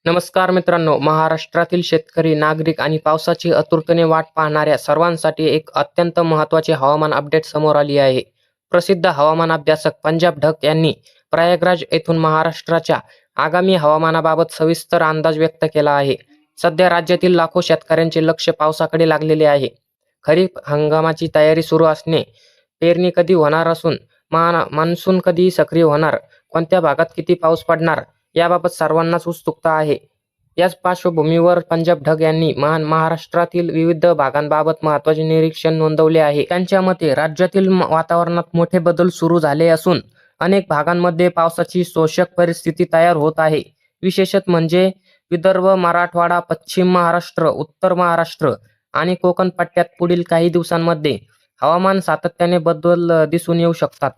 नमस्कार मित्रांनो, महाराष्ट्रातील शेतकरी, नागरिक आणि पावसाची आतुरतेने वाट पाहणाऱ्या सर्वांसाठी एक अत्यंत महत्त्वाची हवामान अपडेट समोर आली आहे. प्रसिद्ध हवामान अभ्यासक पंजाब ढग यांनी प्रयागराज येथून महाराष्ट्राच्या आगामी हवामानाबाबत सविस्तर अंदाज व्यक्त केला आहे. सध्या राज्यातील लाखो शेतकऱ्यांचे लक्ष पावसाकडे लागलेले आहे. खरीप हंगामाची तयारी सुरू असणे, पेरणी कधी होणार असून मान्सून कधी सक्रिय होणार, कोणत्या भागात किती पाऊस पडणार याबाबत सर्वांनाच उत्सुकता आहे. याच पार्श्वभूमीवर पंजाब ढग यांनी महाराष्ट्रातील विविध भागांबाबत महत्त्वाचे निरीक्षण नोंदवले आहे. त्यांच्या मते राज्यातील वातावरणात मोठे बदल सुरू झाले असून अनेक भागांमध्ये पावसाची शोषक परिस्थिती तयार होत आहे. विशेषतः म्हणजे विदर्भ, मराठवाडा, पश्चिम महाराष्ट्र, उत्तर महाराष्ट्र आणि कोकण पट्ट्यात पुढील काही दिवसांमध्ये हवामान सातत्याने बदल दिसून येऊ शकतात.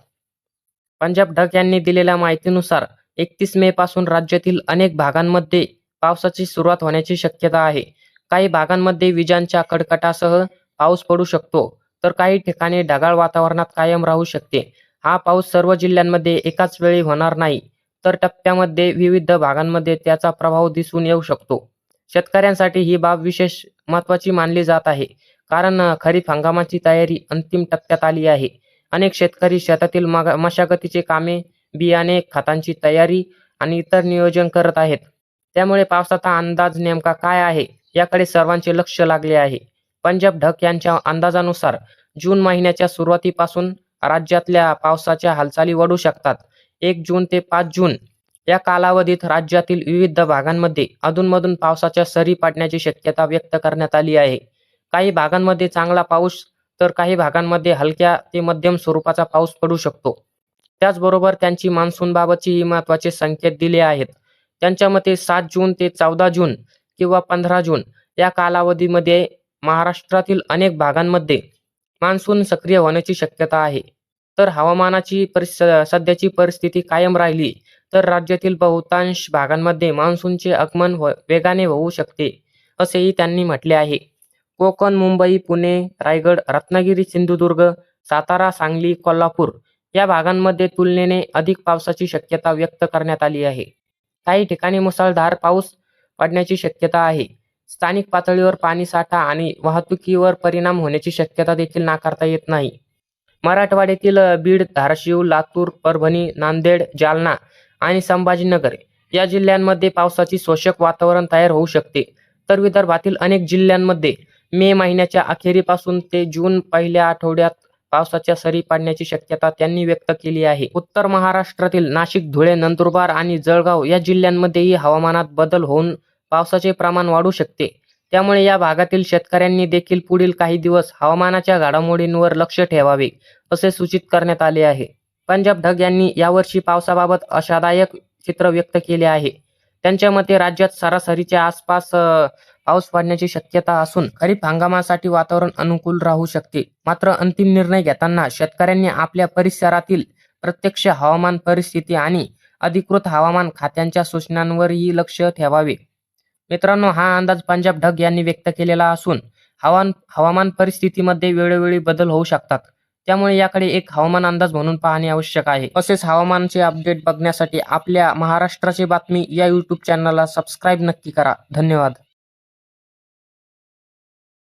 पंजाब ढग यांनी दिलेल्या माहितीनुसार 31 मे पासून राज्यातील अनेक भागांमध्ये पावसाची सुरुवात होण्याची शक्यता आहे. काही भागांमध्ये विजांच्या कडकडाटासह पाऊस पडू शकतो, तर काही ठिकाणी ढगाळ वातावरणात कायम राहू शकते. हा पाऊस सर्व जिल्ह्यांमध्ये एकाच वेळी होणार नाही, तर टप्प्यामध्ये विविध भागांमध्ये त्याचा प्रभाव दिसून येऊ शकतो. शेतकऱ्यांसाठी ही बाब विशेष महत्त्वाची मानली जात आहे, कारण खरीप हंगामाची तयारी अंतिम टप्प्यात आली आहे. अनेक शेतकरी शेतातील मशागतीचे कामे, बियाणे, खतांची तयारी आणि इतर नियोजन करत आहेत. त्यामुळे पावसाचा अंदाज नेमका काय आहे याकडे सर्वांचे लक्ष लागले आहे. पंजाब ढग यांच्या अंदाजानुसार जून महिन्याच्या सुरुवातीपासून राज्यातल्या पावसाच्या हालचाली वाढू शकतात. 1 जून ते 5 जून या कालावधीत राज्यातील विविध भागांमध्ये अधूनमधून पावसाच्या सरी पडण्याची शक्यता व्यक्त करण्यात आली आहे. काही भागांमध्ये चांगला पाऊस, तर काही भागांमध्ये हलक्या ते मध्यम स्वरूपाचा पाऊस पडू शकतो. त्याचबरोबर त्यांची मान्सूनबाबतची महत्त्वाचे संकेत दिले आहेत. त्यांच्या मते 7 जून ते 14 जून किंवा 15 जून या कालावधीमध्ये महाराष्ट्रातील अनेक भागांमध्ये मान्सून सक्रिय होण्याची शक्यता आहे. तर हवामानाची सध्याची परिस्थिती कायम राहिली तर राज्यातील बहुतांश भागांमध्ये मान्सूनचे आगमन वेगाने होऊ शकते, असेही त्यांनी म्हटले आहे. कोकण, मुंबई, पुणे, रायगड, रत्नागिरी, सिंधुदुर्ग, सातारा, सांगली, कोल्हापूर या भागांमध्ये तुलनेने अधिक पावसाची शक्यता व्यक्त करण्यात आली आहे. काही ठिकाणी मुसळधार पाऊस पडण्याची शक्यता आहे. स्थानिक पातळीवर पाणीसाठा आणि वाहतुकीवर परिणाम होण्याची शक्यता देखील नाकारता येत नाही. मराठवाड्यातील बीड, धाराशिव, लातूर, परभणी, नांदेड, जालना आणि संभाजीनगर या जिल्ह्यांमध्ये पावसाची शोषक वातावरण तयार होऊ शकते. तर विदर्भातील अनेक जिल्ह्यांमध्ये मे महिन्याच्या अखेरीपासून ते जून पहिल्या आठवड्यात पावसाच्या सरी पडण्याची शक्यता त्यांनी व्यक्त केली आहे. उत्तर महाराष्ट्रातील नाशिक, धुळे, नंदुरबार आणि जळगाव या जिल्ह्यांमध्येही हवामानात बदल होऊन पावसाचे प्रमाण वाढू शकते. त्यामुळे या भागातील शेतकऱ्यांनी देखील पुढील काही दिवस हवामानाच्या घडामोडींवर लक्ष ठेवावे, असे सूचित करण्यात आले आहे. पंजाब ढग यांनी यावर्षी पावसाबाबत आशादायक चित्र व्यक्त केले आहे. त्यांच्या मते राज्यात सरासरीच्या आसपास पाऊस पडण्याची शक्यता असून खरीप हंगामासाठी वातावरण अनुकूल राहू शकते. मात्र अंतिम निर्णय घेताना शेतकऱ्यांनी आपल्या परिसरातील प्रत्यक्ष हवामान परिस्थिती आणि अधिकृत हवामान खात्यांच्या सूचनांवरही लक्ष ठेवावे. मित्रांनो, हा अंदाज पंजाब ढग यांनी व्यक्त केलेला असून हवामान परिस्थितीमध्ये वेळोवेळी बदल होऊ शकतात. त्यामुळे याकडे एक हवामान अंदाज म्हणून पाहणे आवश्यक आहे. असेच हवामानाचे अपडेट बघण्यासाठी आपल्या महाराष्ट्राची बातमी या YouTube चॅनलला सबस्क्राईब नक्की करा. धन्यवाद.